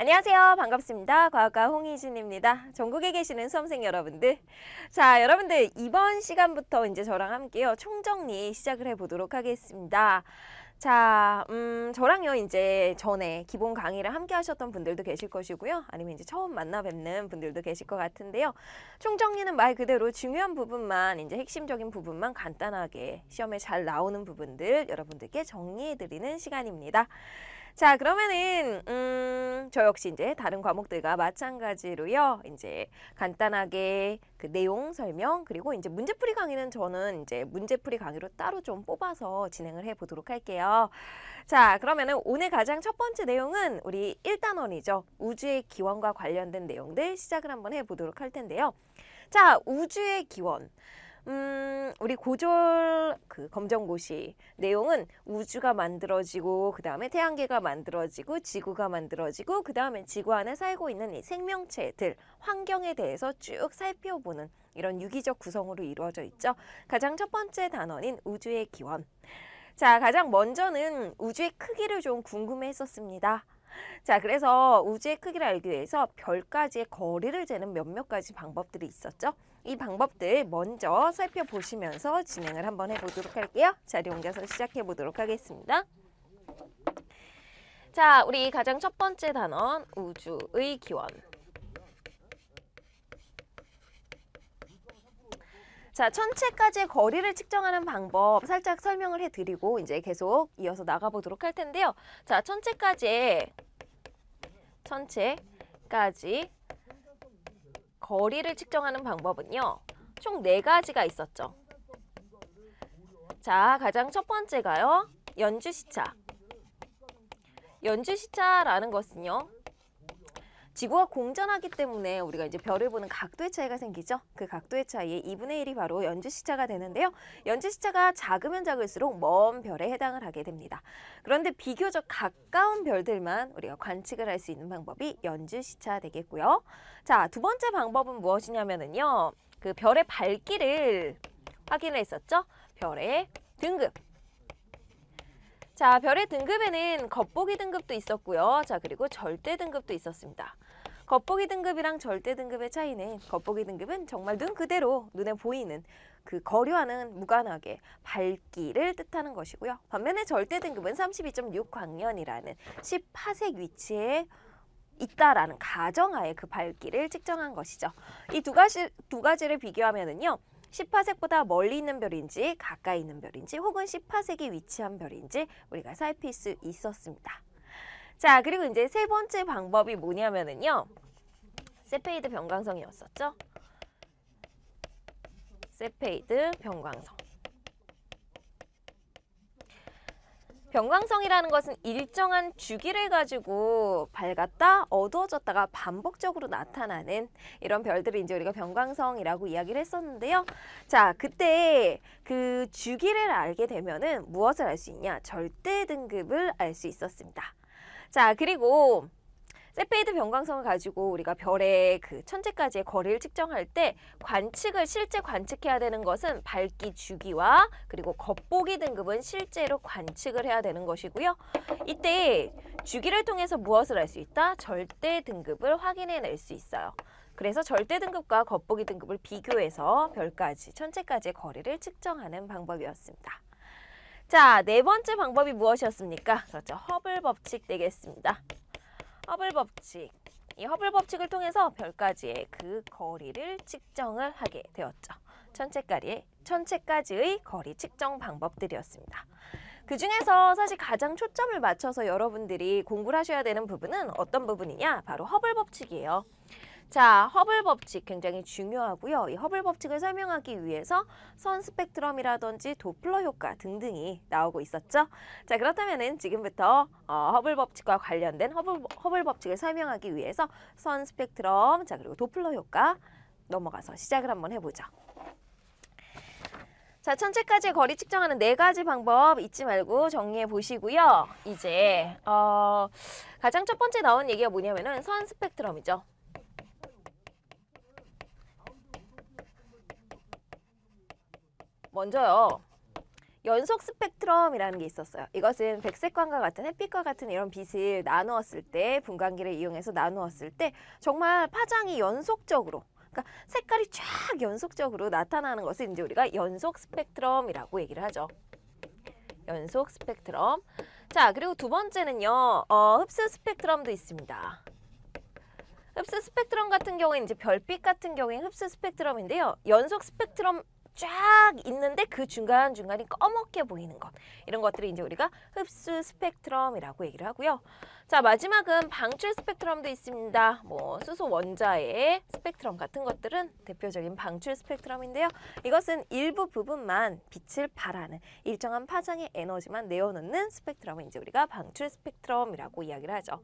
안녕하세요. 반갑습니다. 과학과 홍희진입니다. 전국에 계시는 수험생 여러분들. 자, 여러분들 이번 시간부터 이제 저랑 함께요. 총정리 시작을 해보도록 하겠습니다. 자, 저랑요, 이제 전에 기본 강의를 함께 하셨던 분들도 계실 것이고요. 아니면 이제 처음 만나 뵙는 분들도 계실 것 같은데요. 총정리는 말 그대로 중요한 부분만, 이제 핵심적인 부분만 간단하게 시험에 잘 나오는 부분들 여러분들께 정리해드리는 시간입니다. 자, 그러면은 저 역시 이제 다른 과목들과 마찬가지로요. 이제 간단하게 그 내용 설명 그리고 이제 문제풀이 강의는 저는 이제 문제풀이 강의로 따로 좀 뽑아서 진행을 해 보도록 할게요. 자, 그러면은 오늘 가장 첫 번째 내용은 우리 1단원이죠. 우주의 기원과 관련된 내용들 시작을 한번 해 보도록 할 텐데요. 자, 우주의 기원. 우리 고졸 그 검정고시 내용은 우주가 만들어지고 그 다음에 태양계가 만들어지고 지구가 만들어지고 그 다음에 지구 안에 살고 있는 이 생명체들 환경에 대해서 쭉 살펴보는 이런 유기적 구성으로 이루어져 있죠. 가장 첫 번째 단원인 우주의 기원. 자, 가장 먼저는 우주의 크기를 좀 궁금해 했었습니다. 자, 그래서 우주의 크기를 알기 위해서 별까지의 거리를 재는 몇몇 가지 방법들이 있었죠. 이 방법들 먼저 살펴보시면서 진행을 한번 해보도록 할게요. 자리 옮겨서 시작해 보도록 하겠습니다. 자, 우리 가장 첫 번째 단원 우주의 기원. 자, 천체까지의 거리를 측정하는 방법 살짝 설명을 해드리고 이제 계속 이어서 나가보도록 할 텐데요. 자, 천체까지 거리를 측정하는 방법은요. 총 4가지가 있었죠. 자, 가장 첫 번째가요. 연주시차. 연주시차라는 것은요. 지구와 공전하기 때문에 우리가 이제 별을 보는 각도의 차이가 생기죠. 그 각도의 차이의 2분의 1이 바로 연주시차가 되는데요. 연주시차가 작으면 작을수록 먼 별에 해당을 하게 됩니다. 그런데 비교적 가까운 별들만 우리가 관측을 할 수 있는 방법이 연주시차 되겠고요. 자, 두 번째 방법은 무엇이냐면요. 그 별의 밝기를 확인을 했었죠. 별의 등급. 자, 별의 등급에는 겉보기 등급도 있었고요. 자, 그리고 절대 등급도 있었습니다. 겉보기 등급이랑 절대 등급의 차이는 겉보기 등급은 정말 눈 그대로 눈에 보이는 그 거류와는 무관하게 밝기를 뜻하는 것이고요. 반면에 절대 등급은 32.6 광년이라는 10파색 위치에 있다라는 가정하에 그 밝기를 측정한 것이죠. 이 두 가지를 비교하면은요. 10파색보다 멀리 있는 별인지 가까이 있는 별인지 혹은 10파색이 위치한 별인지 우리가 살필 수 있었습니다. 자, 그리고 이제 세 번째 방법이 뭐냐면은요. 세페이드 변광성이었었죠. 세페이드 변광성. 변광성이라는 것은 일정한 주기를 가지고 밝았다 어두워졌다가 반복적으로 나타나는 이런 별들을 이제 우리가 변광성이라고 이야기를 했었는데요. 자, 그때 그 주기를 알게 되면은 무엇을 알 수 있냐? 절대 등급을 알 수 있었습니다. 자, 그리고 세페이드 변광성을 가지고 우리가 별의 그 천체까지의 거리를 측정할 때 실제 관측해야 되는 것은 밝기 주기와 그리고 겉보기 등급은 실제로 관측을 해야 되는 것이고요. 이때 주기를 통해서 무엇을 알 수 있다? 절대 등급을 확인해낼 수 있어요. 그래서 절대 등급과 겉보기 등급을 비교해서 별까지, 천체까지의 거리를 측정하는 방법이었습니다. 자, 네 번째 방법이 무엇이었습니까? 그렇죠. 허블 법칙 되겠습니다. 허블 법칙. 이 허블 법칙을 통해서 별까지의 그 거리를 측정을 하게 되었죠. 천체까지의 거리 측정 방법들이었습니다. 그 중에서 사실 가장 초점을 맞춰서 여러분들이 공부를 하셔야 되는 부분은 어떤 부분이냐? 바로 허블 법칙이에요. 자, 허블 법칙 굉장히 중요하고요. 이 허블 법칙을 설명하기 위해서 선 스펙트럼이라든지 도플러 효과 등등이 나오고 있었죠. 자, 그렇다면은 지금부터 허블 법칙과 관련된 허블 법칙을 설명하기 위해서 선 스펙트럼, 자, 그리고 도플러 효과 넘어가서 시작을 한번 해보죠. 자, 천체까지의 거리 측정하는 4가지 방법 잊지 말고 정리해 보시고요. 이제 가장 첫 번째 나온 얘기가 뭐냐면은 선 스펙트럼이죠. 먼저요. 연속 스펙트럼이라는 게 있었어요. 이것은 백색광과 같은 햇빛과 같은 이런 빛을 나누었을 때, 분광기를 이용해서 나누었을 때 정말 파장이 연속적으로, 그러니까 색깔이 쫙 연속적으로 나타나는 것을 이제 우리가 연속 스펙트럼이라고 얘기를 하죠. 연속 스펙트럼. 자, 그리고 두 번째는요, 흡수 스펙트럼도 있습니다. 흡수 스펙트럼 같은 경우에 이제 별빛 같은 경우에 흡수 스펙트럼인데요. 연속 스펙트럼 쫙 있는데 그 중간중간이 검게 보이는 것. 이런 것들이 이제 우리가 흡수 스펙트럼이라고 얘기를 하고요. 자, 마지막은 방출 스펙트럼도 있습니다. 뭐 수소 원자의 스펙트럼 같은 것들은 대표적인 방출 스펙트럼인데요. 이것은 일부 부분만 빛을 발하는 일정한 파장의 에너지만 내어놓는 스펙트럼을 이제 우리가 방출 스펙트럼이라고 이야기를 하죠.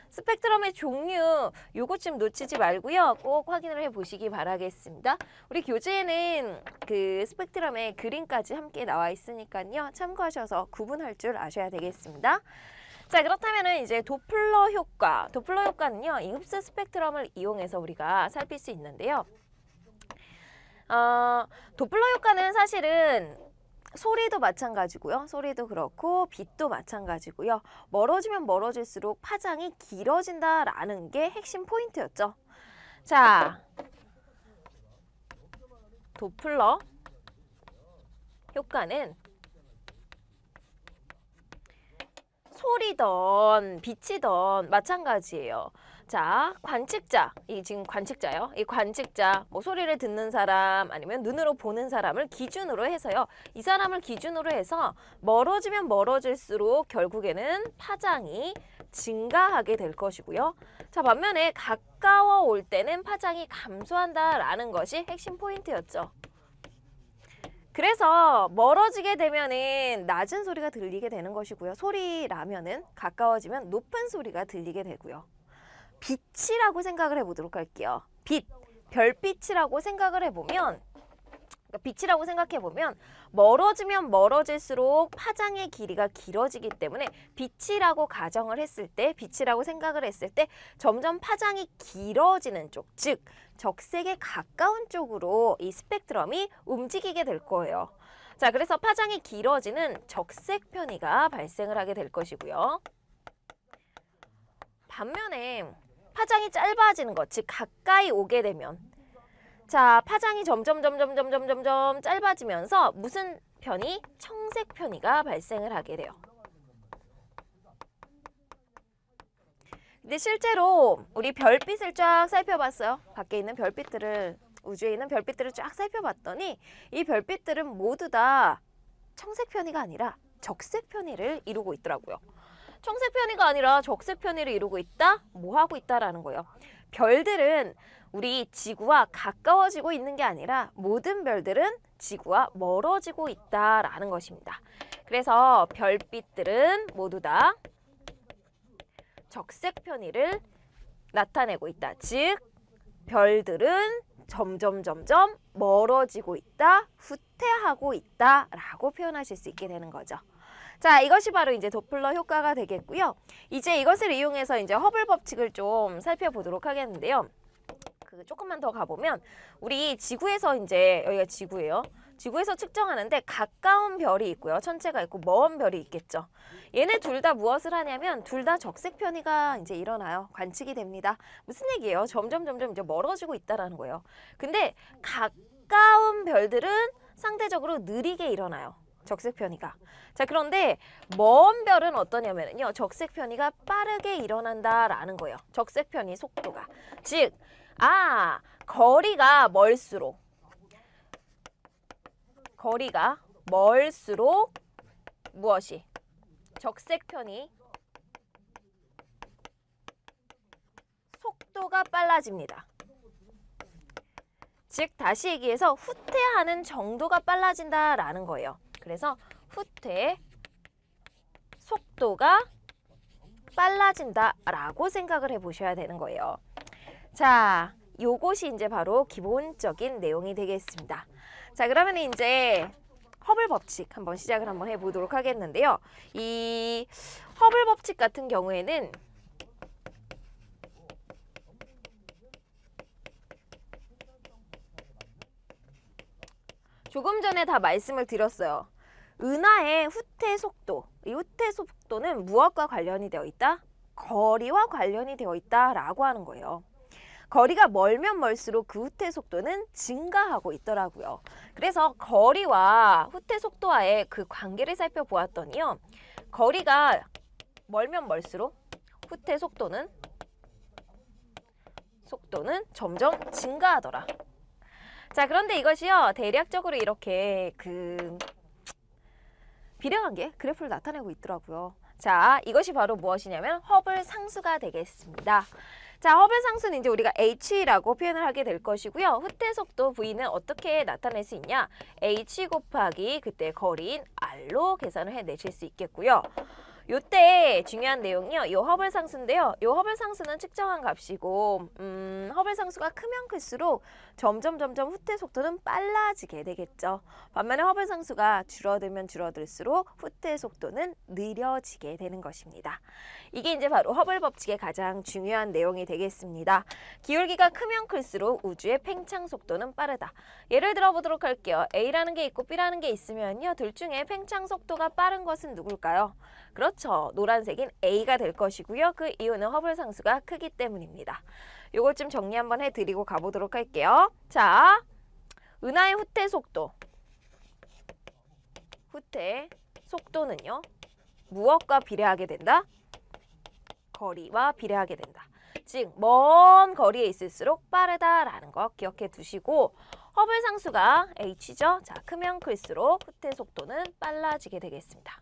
스펙트럼의 종류 요거 좀 놓치지 말고요. 꼭 확인을 해보시기 바라겠습니다. 우리 교재에는 그 스펙트럼의 그림까지 함께 나와 있으니까요. 참고하셔서 구분할 줄 아셔야 되겠습니다. 자, 그렇다면 이제 도플러 효과. 도플러 효과는요. 이 흡수 스펙트럼을 이용해서 우리가 살필 수 있는데요. 도플러 효과는 사실은 소리도 마찬가지고요. 소리도 그렇고 빛도 마찬가지고요. 멀어지면 멀어질수록 파장이 길어진다라는 게 핵심 포인트였죠. 자, 도플러 효과는 소리든 빛이든 마찬가지예요. 자, 관측자, 이 지금 관측자요. 이 관측자, 뭐 소리를 듣는 사람 아니면 눈으로 보는 사람을 기준으로 해서요. 이 사람을 기준으로 해서 멀어지면 멀어질수록 결국에는 파장이 증가하게 될 것이고요. 자, 반면에 가까워 올 때는 파장이 감소한다라는 것이 핵심 포인트였죠. 그래서 멀어지게 되면은 낮은 소리가 들리게 되는 것이고요. 소리라면은 가까워지면 높은 소리가 들리게 되고요. 빛이라고 생각을 해보도록 할게요. 빛, 별빛이라고 생각을 해보면, 빛이라고 생각해보면 멀어지면 멀어질수록 파장의 길이가 길어지기 때문에 빛이라고 가정을 했을 때, 빛이라고 생각을 했을 때 점점 파장이 길어지는 쪽, 즉 적색에 가까운 쪽으로 이 스펙트럼이 움직이게 될 거예요. 자, 그래서 파장이 길어지는 적색 편의가 발생을 하게 될 것이고요. 반면에 파장이 짧아지는 것, 즉 가까이 오게 되면, 자, 파장이 점점 짧아지면서 무슨 편의? 청색 편의가 발생을 하게 돼요. 근데 실제로 우리 별빛을 쫙 살펴봤어요. 밖에 있는 별빛들을, 우주에 있는 별빛들을 쫙 살펴봤더니 이 별빛들은 모두 다 청색 편의가 아니라 적색 편의를 이루고 있더라고요. 청색 편의가 아니라 적색 편의를 이루고 있다? 뭐 하고 있다라는 거예요. 별들은 우리 지구와 가까워지고 있는 게 아니라 모든 별들은 지구와 멀어지고 있다라는 것입니다. 그래서 별빛들은 모두 다 적색 편의를 나타내고 있다. 즉, 별들은 점점 멀어지고 있다, 후퇴하고 있다라고 표현하실 수 있게 되는 거죠. 자, 이것이 바로 이제 도플러 효과가 되겠고요. 이제 이것을 이용해서 이제 허블 법칙을 좀 살펴보도록 하겠는데요. 조금만 더 가보면 우리 지구에서 이제 여기가 지구예요. 지구에서 측정하는데 가까운 별이 있고요. 천체가 있고 먼 별이 있겠죠. 얘네 둘 다 무엇을 하냐면 둘 다 적색 편의가 이제 일어나요. 관측이 됩니다. 무슨 얘기예요? 점점 이제 멀어지고 있다라는 거예요. 근데 가까운 별들은 상대적으로 느리게 일어나요. 적색 편의가. 자, 그런데 먼 별은 어떠냐면요. 적색 편의가 빠르게 일어난다라는 거예요. 적색 편의 속도가. 즉, 거리가 멀수록 무엇이? 적색 편의 속도가 빨라집니다. 즉, 다시 얘기해서 후퇴하는 정도가 빨라진다라는 거예요. 그래서 후퇴 속도가 빨라진다라고 생각을 해보셔야 되는 거예요. 자, 요것이 이제 바로 기본적인 내용이 되겠습니다. 자, 그러면 이제 허블 법칙 한번 시작을 한번 해보도록 하겠는데요. 이 허블 법칙 같은 경우에는 조금 전에 다 말씀을 드렸어요. 은하의 후퇴 속도, 이 후퇴 속도는 무엇과 관련이 되어 있다? 거리와 관련이 되어 있다라고 하는 거예요. 거리가 멀면 멀수록 그 후퇴 속도는 증가하고 있더라고요. 그래서 거리와 후퇴 속도와의 그 관계를 살펴보았더니요. 거리가 멀면 멀수록 후퇴 속도는 점점 증가하더라. 자, 그런데 이것이요. 대략적으로 이렇게 비례관계 그래프를 나타내고 있더라고요. 자, 이것이 바로 무엇이냐면 허블 상수가 되겠습니다. 자, 허블 상수는 이제 우리가 h라고 표현을 하게 될 것이고요. 후퇴 속도 v는 어떻게 나타낼 수 있냐? h 곱하기 그때 거리인 r로 계산을 해내실 수 있겠고요. 요때 중요한 내용이요. 요 허블 상수인데요. 요 허블 상수는 측정한 값이고 허블 상수가 크면 클수록 점점 후퇴 속도는 빨라지게 되겠죠. 반면에 허블 상수가 줄어들면 줄어들수록 후퇴 속도는 느려지게 되는 것입니다. 이게 이제 바로 허블 법칙의 가장 중요한 내용이 되겠습니다. 기울기가 크면 클수록 우주의 팽창 속도는 빠르다. 예를 들어 보도록 할게요. A라는 게 있고 B라는 게 있으면요. 둘 중에 팽창 속도가 빠른 것은 누굴까요? 그렇죠. 노란색인 A가 될 것이고요. 그 이유는 허블 상수가 크기 때문입니다. 요걸 좀 정리 한번 해드리고 가보도록 할게요. 자, 은하의 후퇴 속도는요. 무엇과 비례하게 된다? 거리와 비례하게 된다. 즉, 먼 거리에 있을수록 빠르다라는 거 기억해 두시고 허블 상수가 h죠. 자, 크면 클수록 후퇴 속도는 빨라지게 되겠습니다.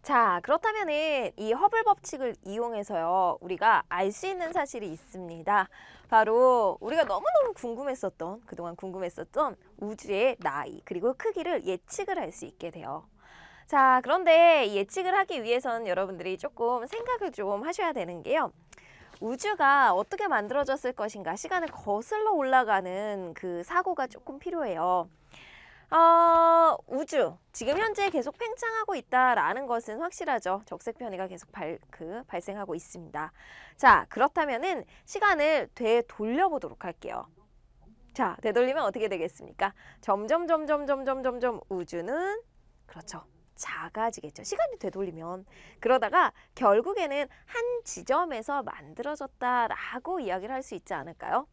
자, 그렇다면은 이 허블 법칙을 이용해서요. 우리가 알 수 있는 사실이 있습니다. 바로 우리가 너무너무 그동안 궁금했었던 우주의 나이 그리고 크기를 예측을 할 수 있게 돼요. 자, 그런데 예측을 하기 위해서는 여러분들이 조금 생각을 좀 하셔야 되는 게요. 우주가 어떻게 만들어졌을 것인가 시간을 거슬러 올라가는 그 사고가 조금 필요해요. 우주, 지금 현재 계속 팽창하고 있다라는 것은 확실하죠. 적색 편의가 계속 발생하고 있습니다. 자, 그렇다면은 시간을 되돌려보도록 할게요. 자, 되돌리면 어떻게 되겠습니까? 점점 우주는 그렇죠. 작아지겠죠. 시간이 되돌리면. 그러다가 결국에는 한 지점에서 만들어졌다라고 이야기를 할 수 있지 않을까요?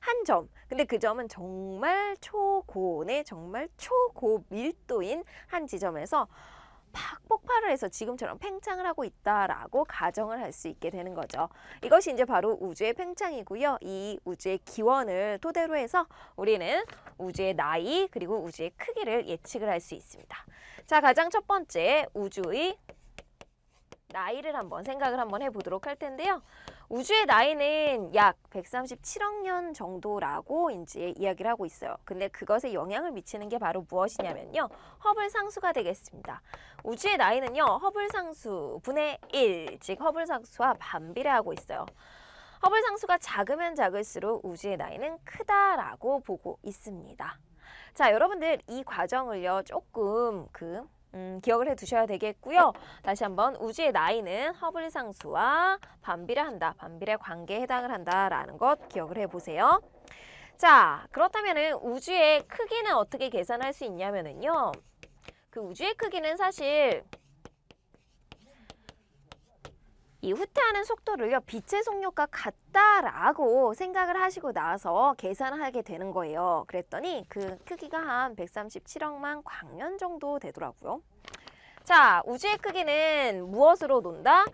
한 점. 근데 그 점은 정말 초고온의 정말 초고밀도인 한 지점에서 팍 폭발을 해서 지금처럼 팽창을 하고 있다라고 가정을 할 수 있게 되는 거죠. 이것이 이제 바로 우주의 팽창이고요. 이 우주의 기원을 토대로 해서 우리는 우주의 나이 그리고 우주의 크기를 예측을 할 수 있습니다. 자, 가장 첫 번째 우주의 나이를 생각을 한번 해보도록 할 텐데요. 우주의 나이는 약 137억 년 정도라고 이제 이야기를 하고 있어요. 근데 그것에 영향을 미치는 게 바로 무엇이냐면요. 허블 상수가 되겠습니다. 우주의 나이는요. 허블 상수 분의 1, 즉 허블 상수와 반비례하고 있어요. 허블 상수가 작으면 작을수록 우주의 나이는 크다라고 보고 있습니다. 자, 여러분들 이 과정을요. 조금 기억을 해 두셔야 되겠고요. 다시 한번 우주의 나이는 허블 상수와 반비례한다. 반비례 관계에 해당을 한다라는 것 기억을 해 보세요. 자, 그렇다면은 우주의 크기는 어떻게 계산할 수 있냐면은요. 그 우주의 크기는 사실 이 후퇴하는 속도를요. 빛의 속력과 같다라고 생각을 하시고 나서 계산을 하게 되는 거예요. 그랬더니 그 크기가 한 137억만 광년 정도 되더라고요. 자, 우주의 크기는 무엇으로 논다?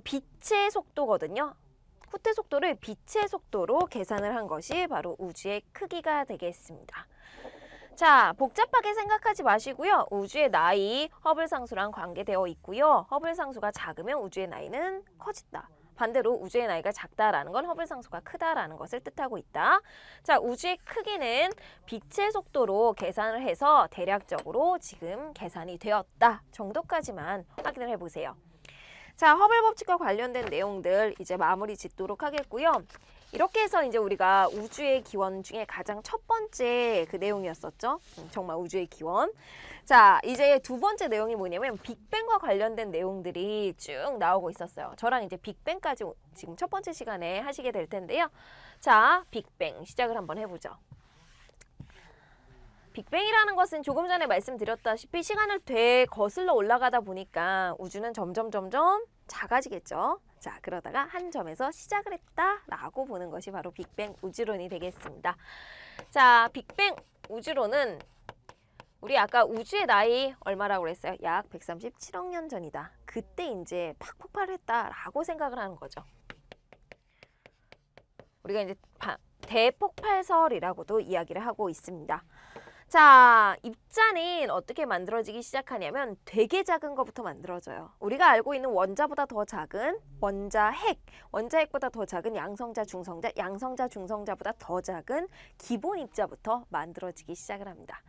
빛의 속도거든요. 후퇴 속도를 빛의 속도로 계산을 한 것이 바로 우주의 크기가 되겠습니다. 자, 복잡하게 생각하지 마시고요. 우주의 나이, 허블 상수랑 관계되어 있고요. 허블 상수가 작으면 우주의 나이는 커진다. 반대로 우주의 나이가 작다라는 건 허블 상수가 크다라는 것을 뜻하고 있다. 자, 우주의 크기는 빛의 속도로 계산을 해서 대략적으로 지금 계산이 되었다 정도까지만 확인을 해보세요. 자, 허블 법칙과 관련된 내용들 이제 마무리 짓도록 하겠고요. 이렇게 해서 이제 우리가 우주의 기원 중에 가장 첫 번째 그 내용이었었죠. 정말 우주의 기원. 자, 이제 두 번째 내용이 뭐냐면 빅뱅과 관련된 내용들이 쭉 나오고 있었어요. 저랑 이제 빅뱅까지 지금 첫 번째 시간에 하시게 될 텐데요. 자, 빅뱅 시작을 한번 해보죠. 빅뱅이라는 것은 조금 전에 말씀드렸다시피 시간을 되거슬러 올라가다 보니까 우주는 점점 작아지겠죠. 자, 그러다가 한 점에서 시작을 했다라고 보는 것이 바로 빅뱅 우주론이 되겠습니다. 자, 빅뱅 우주론은 우리 아까 우주의 나이 얼마라고 그랬어요? 약 137억 년 전이다. 그때 이제 팍 폭발했다라고 생각을 하는 거죠. 우리가 이제 대폭발설이라고도 이야기를 하고 있습니다. 자, 입자는 어떻게 만들어지기 시작하냐면 되게 작은 것부터 만들어져요. 우리가 알고 있는 원자보다 더 작은 원자핵, 원자핵보다 더 작은 양성자, 중성자, 양성자, 중성자보다 더 작은 기본 입자부터 만들어지기 시작을 합니다.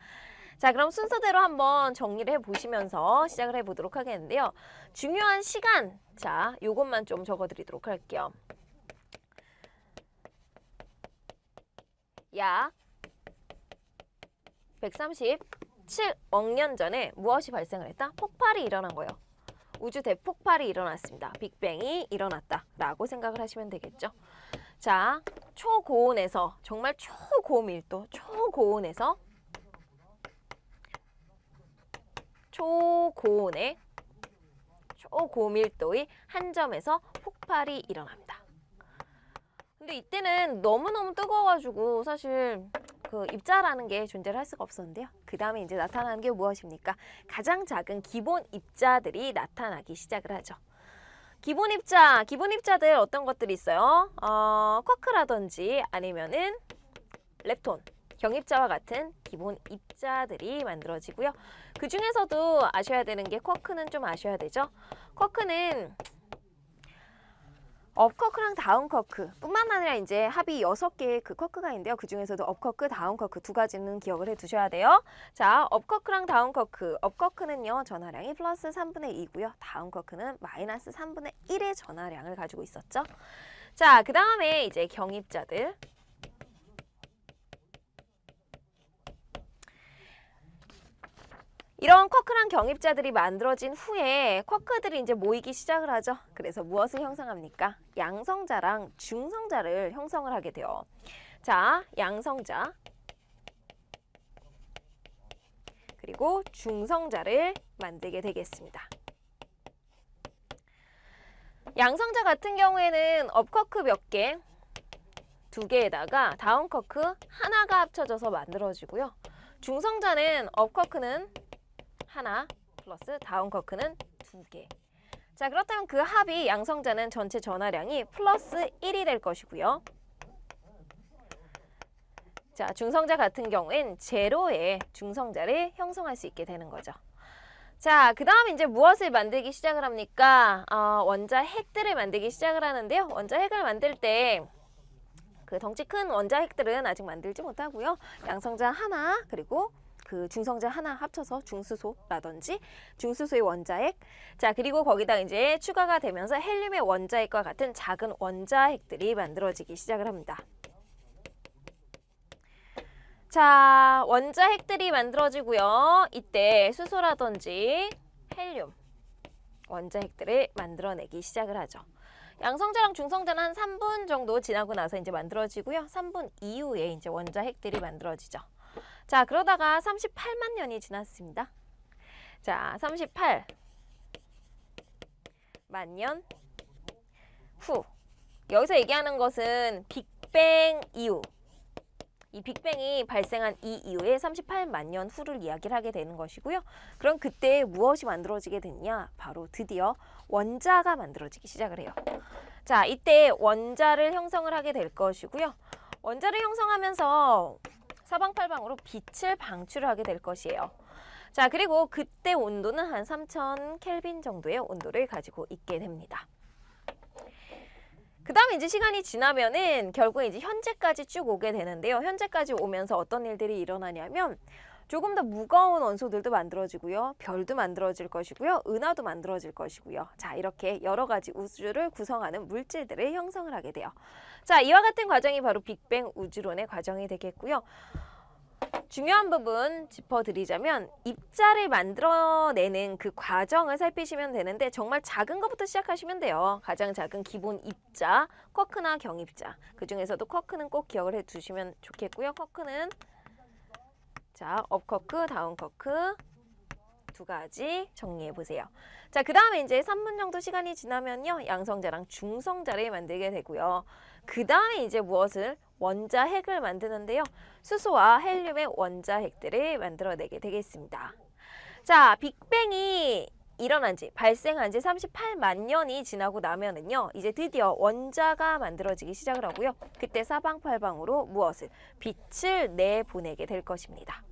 자, 그럼 순서대로 한번 정리를 해보시면서 시작을 해보도록 하겠는데요. 중요한 시간, 자, 요것만 좀 적어드리도록 할게요. 약 137억 년 전에 무엇이 발생을 했다? 폭발이 일어난 거예요. 우주 대폭발이 일어났습니다. 빅뱅이 일어났다 라고 생각을 하시면 되겠죠. 자, 초고온에서 정말 초고밀도, 초고온에서 초고온의 초고밀도의 한 점에서 폭발이 일어납니다. 근데 이때는 너무너무 뜨거워가지고 사실 그 입자라는 게 존재를 할 수가 없었는데요. 그 다음에 이제 나타나는 게 무엇입니까? 가장 작은 기본 입자들이 나타나기 시작을 하죠. 기본 입자들 어떤 것들이 있어요? 쿼크라든지 아니면은 렙톤, 경입자와 같은 기본 입자들이 만들어지고요. 그 중에서도 아셔야 되는 게 쿼크는 좀 아셔야 되죠. 쿼크는 업쿼크랑 다운쿼크 뿐만 아니라 이제 합이 6개의 그 쿼크가 있는데요. 그 중에서도 업쿼크, 다운쿼크 두 가지는 기억을 해 두셔야 돼요. 자, 업쿼크랑 다운쿼크. 업쿼크는요, 전하량이 플러스 3분의 2고요. 다운쿼크는 마이너스 3분의 1의 전하량을 가지고 있었죠. 자, 그 다음에 이제 경입자들. 이런 쿼크랑 경입자들이 만들어진 후에 쿼크들이 이제 모이기 시작을 하죠. 그래서 무엇을 형성합니까? 양성자랑 중성자를 형성을 하게 돼요. 자, 양성자 그리고 중성자를 만들게 되겠습니다. 양성자 같은 경우에는 업쿼크 몇 개, 2개에다가 다운쿼크 하나가 합쳐져서 만들어지고요. 중성자는 업쿼크는 하나 플러스 다운쿼크는 2개. 자, 그렇다면 그 합이 양성자는 전체 전하량이 플러스 1이 될 것이고요. 자, 중성자 같은 경우엔 제로의 중성자를 형성할 수 있게 되는 거죠. 자, 그 다음 이제 무엇을 만들기 시작을 합니까? 원자핵들을 만들기 시작을 하는데요. 원자핵을 만들 때 그 덩치 큰 원자핵들은 아직 만들지 못하고요. 양성자 하나 그리고 그 중성자 하나 합쳐서 중수소라든지 중수소의 원자핵, 자, 그리고 거기다 이제 추가가 되면서 헬륨의 원자핵과 같은 작은 원자핵들이 만들어지기 시작을 합니다. 자, 원자핵들이 만들어지고요. 이때 수소라든지 헬륨 원자핵들을 만들어내기 시작을 하죠. 양성자랑 중성자는 한 3분 정도 지나고 나서 이제 만들어지고요. 3분 이후에 이제 원자핵들이 만들어지죠. 자, 그러다가 38만 년이 지났습니다. 자, 38만 년 후. 여기서 얘기하는 것은 빅뱅 이후. 이 빅뱅이 발생한 이 이후에 38만 년 후를 이야기를 하게 되는 것이고요. 그럼 그때 무엇이 만들어지게 됐냐? 바로 드디어 원자가 만들어지기 시작을 해요. 자, 이때 원자를 형성을 하게 될 것이고요. 원자를 형성하면서 사방팔방으로 빛을 방출을 하게 될 것이에요. 자, 그리고 그때 온도는 한 3000 켈빈 정도의 온도를 가지고 있게 됩니다. 그 다음에 이제 시간이 지나면은 결국에 이제 현재까지 쭉 오게 되는데요. 현재까지 오면서 어떤 일들이 일어나냐면 조금 더 무거운 원소들도 만들어지고요. 별도 만들어질 것이고요. 은하도 만들어질 것이고요. 자, 이렇게 여러 가지 우주를 구성하는 물질들을 형성을 하게 돼요. 자, 이와 같은 과정이 바로 빅뱅 우주론의 과정이 되겠고요. 중요한 부분 짚어드리자면 입자를 만들어내는 그 과정을 살피시면 되는데 정말 작은 것부터 시작하시면 돼요. 가장 작은 기본 입자, 쿼크나 경입자. 그 중에서도 쿼크는 꼭 기억을 해두시면 좋겠고요. 쿼크는 자, 업 쿼크, 다운 쿼크 두 가지 정리해 보세요. 자, 그 다음에 이제 3분 정도 시간이 지나면요. 양성자랑 중성자를 만들게 되고요. 그 다음에 이제 무엇을? 원자핵을 만드는데요. 수소와 헬륨의 원자핵들을 만들어내게 되겠습니다. 자, 빅뱅이 일어난 지, 발생한 지 38만 년이 지나고 나면은요. 이제 드디어 원자가 만들어지기 시작을 하고요. 그때 사방팔방으로 무엇을? 빛을 내보내게 될 것입니다.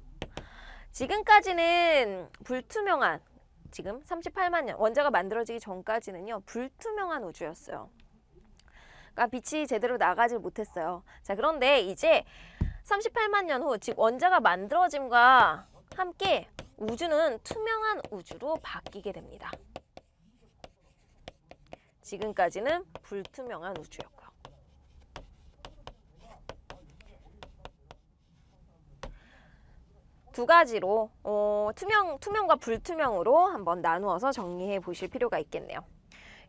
지금까지는 불투명한, 지금 38만 년, 원자가 만들어지기 전까지는요. 불투명한 우주였어요. 그러니까 빛이 제대로 나가질 못했어요. 자, 그런데 이제 38만 년 후, 즉 원자가 만들어짐과 함께 우주는 투명한 우주로 바뀌게 됩니다. 지금까지는 불투명한 우주였고요. 두 가지로 투명과 불투명으로 한번 나누어서 정리해 보실 필요가 있겠네요.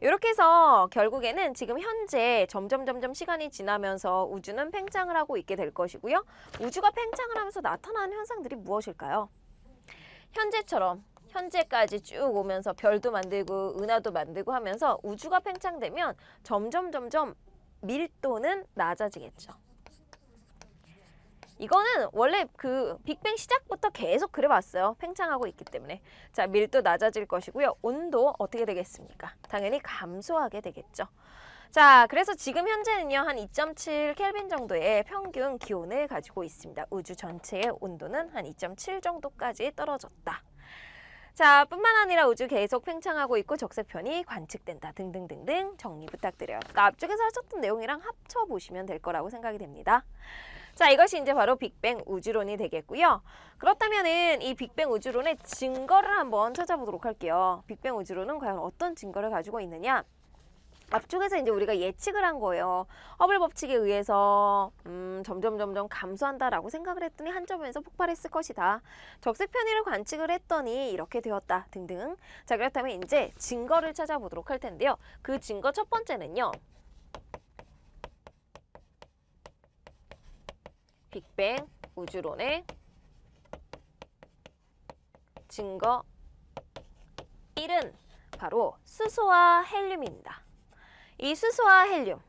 이렇게 해서 결국에는 지금 현재 점점 시간이 지나면서 우주는 팽창을 하고 있게 될 것이고요. 우주가 팽창을 하면서 나타나는 현상들이 무엇일까요? 현재처럼 현재까지 쭉 오면서 별도 만들고 은하도 만들고 하면서 우주가 팽창되면 점점 밀도는 낮아지겠죠. 이거는 원래 그 빅뱅 시작부터 계속 그래왔어요. 팽창하고 있기 때문에. 자, 밀도 낮아질 것이고요. 온도 어떻게 되겠습니까? 당연히 감소하게 되겠죠. 자, 그래서 지금 현재는요. 한 2.7 켈빈 정도의 평균 기온을 가지고 있습니다. 우주 전체의 온도는 한 2.7 정도까지 떨어졌다. 자, 뿐만 아니라 우주 계속 팽창하고 있고 적색편이 관측된다 등등등등 정리 부탁드려요. 그러니까 앞쪽에서 하셨던 내용이랑 합쳐보시면 될 거라고 생각이 됩니다. 자, 이것이 이제 바로 빅뱅 우주론이 되겠고요. 그렇다면은 이 빅뱅 우주론의 증거를 한번 찾아보도록 할게요. 빅뱅 우주론은 과연 어떤 증거를 가지고 있느냐? 앞쪽에서 이제 우리가 예측을 한 거예요. 허블 법칙에 의해서 점점 감소한다라고 생각을 했더니 한 점에서 폭발했을 것이다. 적색 편의를 관측을 했더니 이렇게 되었다 등등. 자, 그렇다면 이제 증거를 찾아보도록 할 텐데요. 그 증거 첫 번째는요. 빅뱅 우주론의 증거 1은 바로 수소와 헬륨입니다. 이 수소와 헬륨,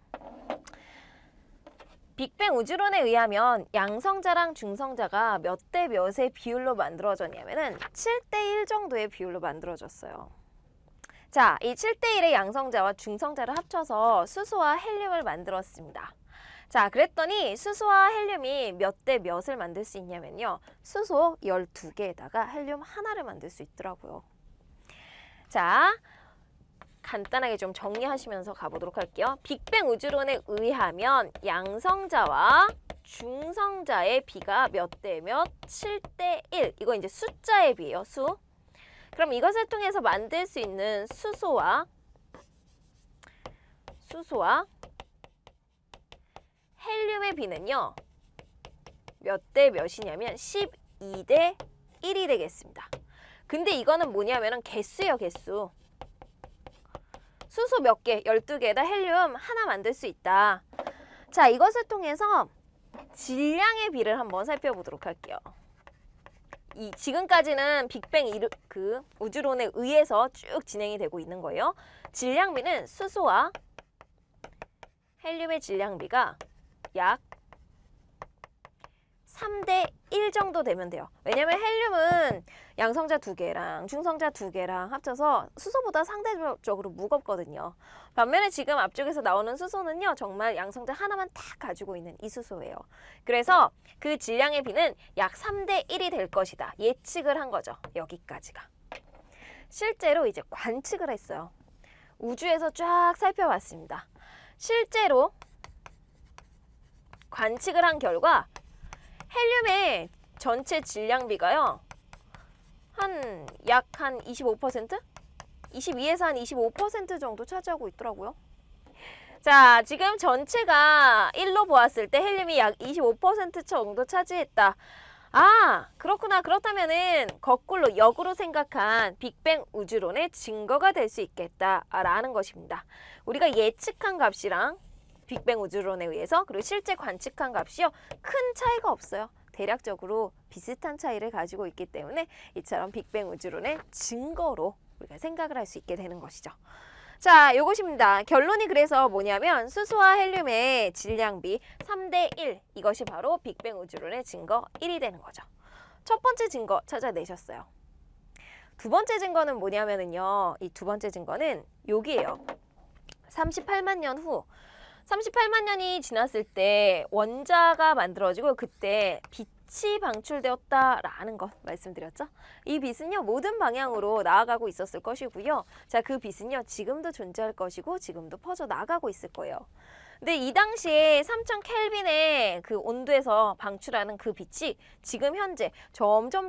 빅뱅 우주론에 의하면 양성자랑 중성자가 몇 대 몇의 비율로 만들어졌냐면은 7대1 정도의 비율로 만들어졌어요. 자, 이 7대1의 양성자와 중성자를 합쳐서 수소와 헬륨을 만들었습니다. 자, 그랬더니 수소와 헬륨이 몇 대 몇을 만들 수 있냐면요. 수소 12개에다가 헬륨 하나를 만들 수 있더라고요. 자, 간단하게 좀 정리하시면서 가보도록 할게요. 빅뱅 우주론에 의하면 양성자와 중성자의 비가 몇 대 몇? 7대1. 이거 이제 숫자의 비예요. 수. 그럼 이것을 통해서 만들 수 있는 수소와 헬륨의 비는요. 몇 대 몇이냐면 12대 1이 되겠습니다. 근데 이거는 뭐냐면은 개수예요, 개수. 수소 몇 개, 12개에다 헬륨 하나 만들 수 있다. 자, 이것을 통해서 질량의 비를 한번 살펴보도록 할게요. 지금까지는 빅뱅 그 우주론에 의해서 쭉 진행이 되고 있는 거예요. 질량비는 수소와 헬륨의 질량비가 약 3대 1 정도 되면 돼요. 왜냐면 헬륨은 양성자 2개랑 중성자 2개랑 합쳐서 수소보다 상대적으로 무겁거든요. 반면에 지금 앞쪽에서 나오는 수소는요. 정말 양성자 하나만 딱 가지고 있는 이 수소예요. 그래서 그 질량의 비는 약 3대 1이 될 것이다. 예측을 한 거죠. 여기까지가. 실제로 이제 관측을 했어요. 우주에서 쫙 살펴봤습니다. 실제로 관측을 한 결과 헬륨의 전체 질량비가요. 약 한 25%? 22에서 한 25% 정도 차지하고 있더라고요. 자, 지금 전체가 1로 보았을 때 헬륨이 약 25% 정도 차지했다. 아, 그렇구나. 그렇다면은 거꾸로 역으로 생각한 빅뱅 우주론의 증거가 될 수 있겠다라는 것입니다. 우리가 예측한 값이랑 빅뱅 우주론에 의해서 그리고 실제 관측한 값이요. 큰 차이가 없어요. 대략적으로 비슷한 차이를 가지고 있기 때문에 이처럼 빅뱅 우주론의 증거로 우리가 생각을 할 수 있게 되는 것이죠. 자, 요것입니다. 결론이 그래서 뭐냐면 수소와 헬륨의 질량비 3대 1. 이것이 바로 빅뱅 우주론의 증거 1이 되는 거죠. 첫 번째 증거 찾아내셨어요. 두 번째 증거는 뭐냐면은요. 이 두 번째 증거는 여기에요. 38만 년 후. 38만 년이 지났을 때 원자가 만들어지고 그때 빛이 방출되었다라는 것 말씀드렸죠. 이 빛은요 모든 방향으로 나아가고 있었을 것이고요. 자, 그 빛은요 지금도 존재할 것이고 지금도 퍼져 나가고 있을 거예요. 근데 이 당시에 3000 켈빈의 그 온도에서 방출하는 그 빛이 지금 현재 점점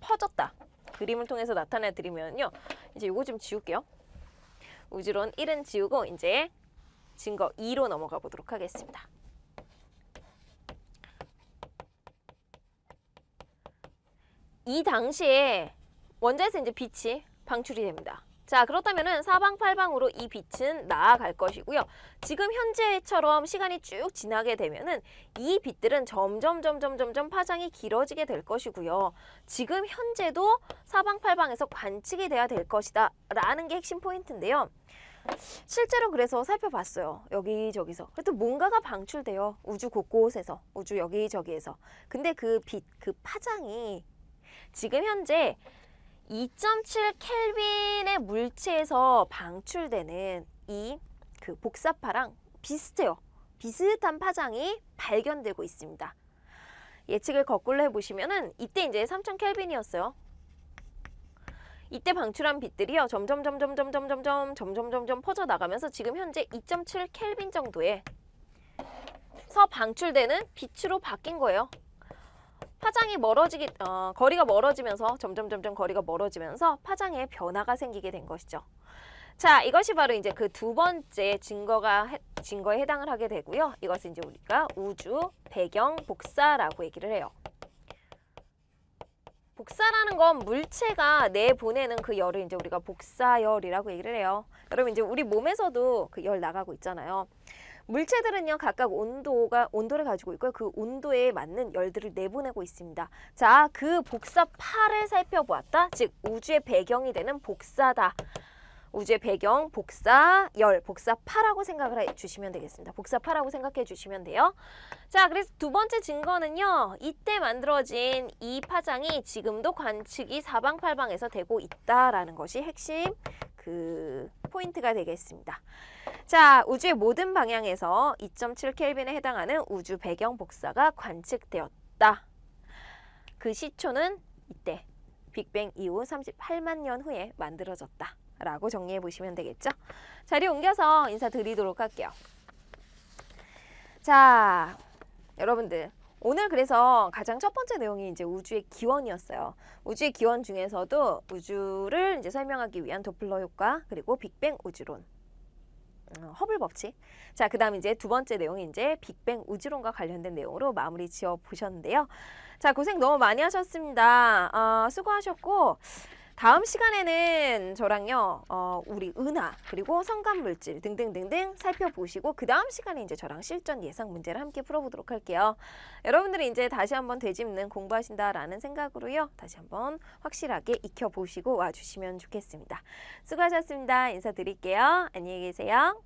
퍼졌다. 그림을 통해서 나타내 드리면요. 이제 이거 좀 지울게요. 우주론 1은 지우고 이제 증거 2로 넘어가 보도록 하겠습니다. 이 당시에 원자에서 이제 빛이 방출이 됩니다. 자, 그렇다면은 사방팔방으로 이 빛은 나아갈 것이고요. 지금 현재처럼 시간이 쭉 지나게 되면은 이 빛들은 점점 파장이 길어지게 될 것이고요. 지금 현재도 사방팔방에서 관측이 돼야 될 것이다 라는 게 핵심 포인트인데요. 실제로 그래서 살펴봤어요. 여기저기서. 그래도 뭔가가 방출돼요. 우주 곳곳에서. 우주 여기저기에서. 근데 그 빛, 그 파장이 지금 현재 2.7 켈빈의 물체에서 방출되는 이 그 복사파랑 비슷해요. 비슷한 파장이 발견되고 있습니다. 예측을 거꾸로 해보시면은 이때 이제 3000 켈빈이었어요. 이때 방출한 빛들이요. 점점 퍼져나가면서 지금 현재 2.7 켈빈 정도에서 방출되는 빛으로 바뀐 거예요. 파장이 거리가 멀어지면서 점점 거리가 멀어지면서 파장에 변화가 생기게 된 것이죠. 자, 이것이 바로 이제 그 두 번째 증거에 해당을 하게 되고요. 이것은 이제 우리가 우주 배경 복사라고 얘기를 해요. 복사라는 건 물체가 내보내는 그 열을 이제 우리가 복사열이라고 얘기를 해요. 여러분 이제 우리 몸에서도 그 열 나가고 있잖아요. 물체들은요 각각 온도를 가지고 있고요. 그 온도에 맞는 열들을 내보내고 있습니다. 자, 그 복사파를 살펴보았다. 즉 우주의 배경이 되는 복사다. 우주의 배경, 복사열, 복사파라고 생각을 해주시면 되겠습니다. 복사파라고 생각해 주시면 돼요. 자, 그래서 두 번째 증거는요. 이때 만들어진 이 파장이 지금도 관측이 사방팔방에서 되고 있다라는 것이 핵심 그 포인트가 되겠습니다. 자, 우주의 모든 방향에서 2.7 켈빈에 해당하는 우주 배경 복사가 관측되었다. 그 시초는 이때 빅뱅 이후 38만 년 후에 만들어졌다 라고 정리해 보시면 되겠죠. 자리 옮겨서 인사드리도록 할게요. 자, 여러분들 오늘 그래서 가장 첫 번째 내용이 이제 우주의 기원이었어요. 우주의 기원 중에서도 우주를 이제 설명하기 위한 도플러 효과 그리고 빅뱅 우주론, 허블 법칙. 자, 그다음 이제 두 번째 내용이 이제 빅뱅 우주론과 관련된 내용으로 마무리 지어 보셨는데요. 자, 고생 너무 많이 하셨습니다. 수고하셨고. 다음 시간에는 저랑요, 우리 은하, 그리고 성간물질 등등등등 살펴보시고 그 다음 시간에 이제 저랑 실전 예상 문제를 함께 풀어보도록 할게요. 여러분들이 이제 다시 한번 되짚는 공부하신다라는 생각으로요. 다시 한번 확실하게 익혀보시고 와주시면 좋겠습니다. 수고하셨습니다. 인사드릴게요. 안녕히 계세요.